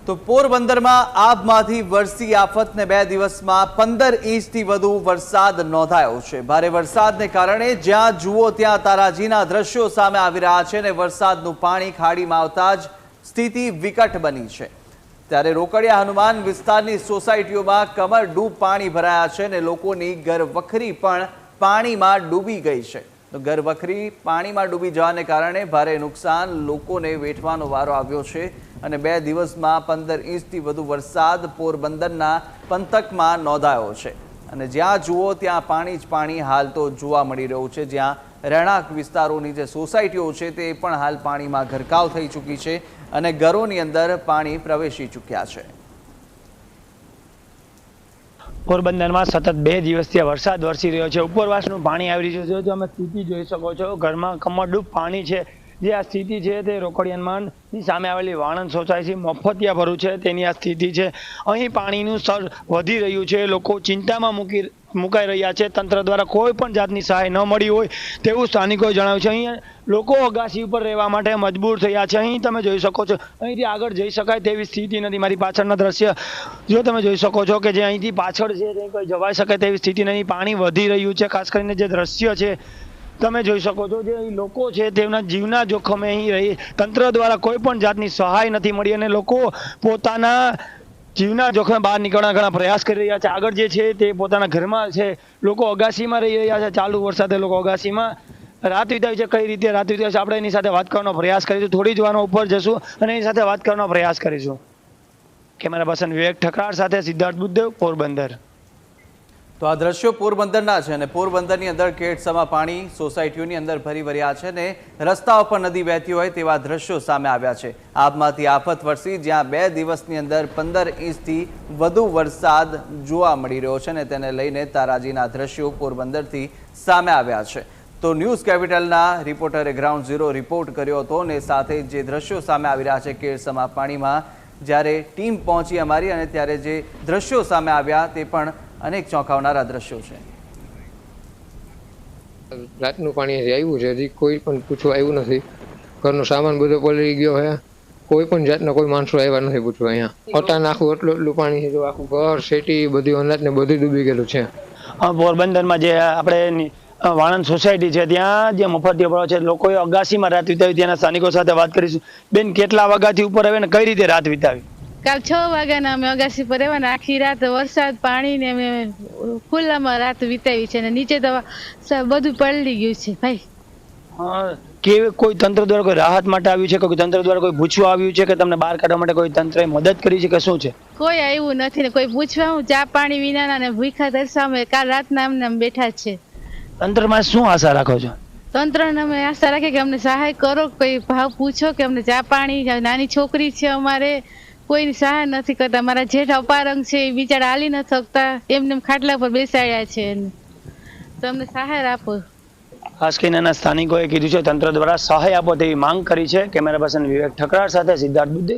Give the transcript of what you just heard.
તો પોરબંદરમાં આબમાંથી વરસી આફતને 2 દિવસમાં 15 ઇંચથી વધુ વરસાદ નોંધાયો છે। ભારે વરસાદને કારણે જ્યાં જુઓ ત્યાં તારાજીના દ્રશ્યો સામે આવી રહ્યા છે અને વરસાદનું પાણી ખાડીમાં આવતા જ સ્થિતિ વિકટ બની છે। ત્યારે રોકડિયા હનુમાન વિસ્તારની સોસાયટીઓમાં કમરડૂબ પાણી ભરાયા છે અને લોકોની ઘરવખરી પણ પાણીમાં ડૂબી ગઈ છે। તો ઘરવખરી પાણીમાં ડૂબી જવાને કારણે ભારે નુકસાન લોકોને વેઠવાનો વારો આવ્યો છે અને 2 દિવસમાં 15 ઇંચથી વધુ વરસાદ પોરબંદરના પંથકમાં નોંધાયો છે અને જ્યાં જુઓ ત્યાં પાણી જ પાણી હાલ તો જોવા મળી રહ્યું છે। જ્યાં રહેણાંક વિસ્તારોની જે સોસાયટીઓ છે તે પણ હાલ પાણીમાં ગરકાવ થઈ ચૂકી છે અને ઘરોની અંદર પાણી પ્રવેશી ચૂક્યા છે। પોરબંદરમાં સતત 2 દિવસથી વરસાદ વરસી રહ્યો છે। ઉપરવાસનું પાણી આવી રહ્યું છે। જો તમે સ્થિતિ જોઈ શકો છો, ઘરમાં કમરડૂબ પાણી છે। જે આ સ્થિતિ છે તે રોકડિયા હનુમાનની સામે આવેલી વાણંદ સોસાયટી મફતિયા ભરું છે તેની આ સ્થિતિ છે। અહીં પાણીનું સ્તર વધી રહ્યું છે। લોકો ચિંતામાં મુકાઈ રહ્યા છે। તંત્ર દ્વારા કોઈ પણ જાતની સહાય ન મળી હોય તેવું સ્થાનિકોએ જણાવ્યું છે। અહીં લોકો અગાસી ઉપર રહેવા માટે મજબૂર થયા છે। અહીં તમે જોઈ શકો છો, અહીંથી આગળ જઈ શકાય તેવી સ્થિતિ નથી। મારી પાછળના દ્રશ્ય જો તમે જોઈ શકો છો કે જે અહીંથી પાછળ છે તે કોઈ જવાઈ શકે તેવી સ્થિતિ નહીં। પાણી વધી રહ્યું છે। ખાસ કરીને જે દ્રશ્ય છે તમે જોઈ શકો છો, જે લોકો છે તેમના જીવના જોખમે અહીં રહી તંત્ર દ્વારા કોઈ પણ જાતની સહાય નથી મળી અને લોકો પોતાના જીવના જોખમે બહાર નીકળવાના ઘણા પ્રયાસ કરી રહ્યા છે। આગળ જે છે તે પોતાના ઘરમાં છે, લોકો અગાસીમાં રહી રહ્યા છે। ચાલુ વરસાદે લોકો અગાસીમાં રાત વિતાવી છે। કઈ રીતે રાત વિતાવી છે આપણે એની સાથે વાત કરવાનો પ્રયાસ કરીશું। થોડી જ વારમાં ઉપર જશું અને એની સાથે વાત કરવાનો પ્રયાસ કરીશું। કેમેરા પર્સન વિવેક ઠકરાર સાથે સિદ્ધાર્થ બુદ્ધદેવ, પોરબંદર। તો આ દ્રશ્યો પોરબંદરના છે અને પોરબંદરની અંદર કેડસમાં પાણી સોસાયટીઓની અંદર ભરી ભર્યા છે અને રસ્તાઓ પર નદી વહેતી હોય તેવા દ્રશ્યો સામે આવ્યા છે। આબમાંથી આફત વરસી જ્યાં 2 દિવસની અંદર 15 ઇંચથી વધુ વરસાદ જોવા મળી રહ્યો છે અને તેને લઈને તારાજીના દ્રશ્યો પોરબંદરથી સામે આવ્યા છે। તો ન્યૂઝ કેપિટલના રિપોર્ટરે ગ્રાઉન્ડ ઝીરો રિપોર્ટ કર્યો હતો અને સાથે જે દ્રશ્યો સામે આવી રહ્યા છે કેડસમાં પાણીમાં જ્યારે ટીમ પહોંચી અમારી અને ત્યારે જે દ્રશ્યો સામે આવ્યા તે પણ અનેક ચોંકાવનારા દ્રશ્યો છે। રાતનું પાણી આવ્યું છે, હજી કોઈ પણ પૂછવા આવ્યું નથી। ઘરનો સામાન બધો પલળી ગયો છે। કોઈ પણ જાતના કોઈ માણસો આવ્યા નથી પૂછવા। અહીંયા અટાણ આખું એટલું પાણી છે, જો આખું ઘર શેટી બધું અનાજ ને બધું ડૂબી ગયેલું છે। પોરબંદરમાં જે આપણે વાણંદ સોસાયટી છે ત્યાં જે મફતિયા ભરો છે, લોકોએ અગાસીમાં રાત વિતાવી। ત્યાંના સ્થાનિકો સાથે વાત કરીશું। બેન, કેટલા વાગ્યાથી ઉપર આવે ને કઈ રીતે રાત વિતાવી? કાલ 6 વાગ્યાના અમે અગાસી પર રહેવાના। આખી રાત વરસાદ પાણી ને અમે ખુલ્લામાં રાત વિતાવી છે ને નીચે તો બધું પલળી ગયું છે ભાઈ। કે કોઈ તંત્ર દ્વારા કોઈ રાહત માટે આવ્યું છે, કોઈ તંત્ર દ્વારા કોઈ પૂછવા આવ્યું છે કે તમને બહાર કાઢવા માટે કોઈ તંત્રએ મદદ કરી છે કે શું છે? કોઈ આવ્યું નથી ને કોઈ પૂછવા। હું ચા પાણી વિનાના ને ભૂખા તરસામે કાલ રાતના અમને બેઠા છે। તંત્રમાં શું આશા રાખો છો? તંત્રને અમે આશા રાખીએ કે અમને સહાય કરો, કોઈ ભાવ પૂછો કે અમને ચા પાણી। નાની છોકરી છે અમારે, કોઈની સહાય નથી કરતા। મારા જેઠ અપારંગ છે એ બિચારા હાલી નથી શકતા, એમને ખાટલા પર બેસાડ્યા છે તો અમને સહાય આપો। ખાસ કરીને સ્થાનિકોએ કીધું છે તંત્ર દ્વારા સહાય આપો તેવી માંગ કરી છે। કેમેરા પર્સન વિવેક ઠકરાર સાથે સિદ્ધાર્થ બુદ્ધે,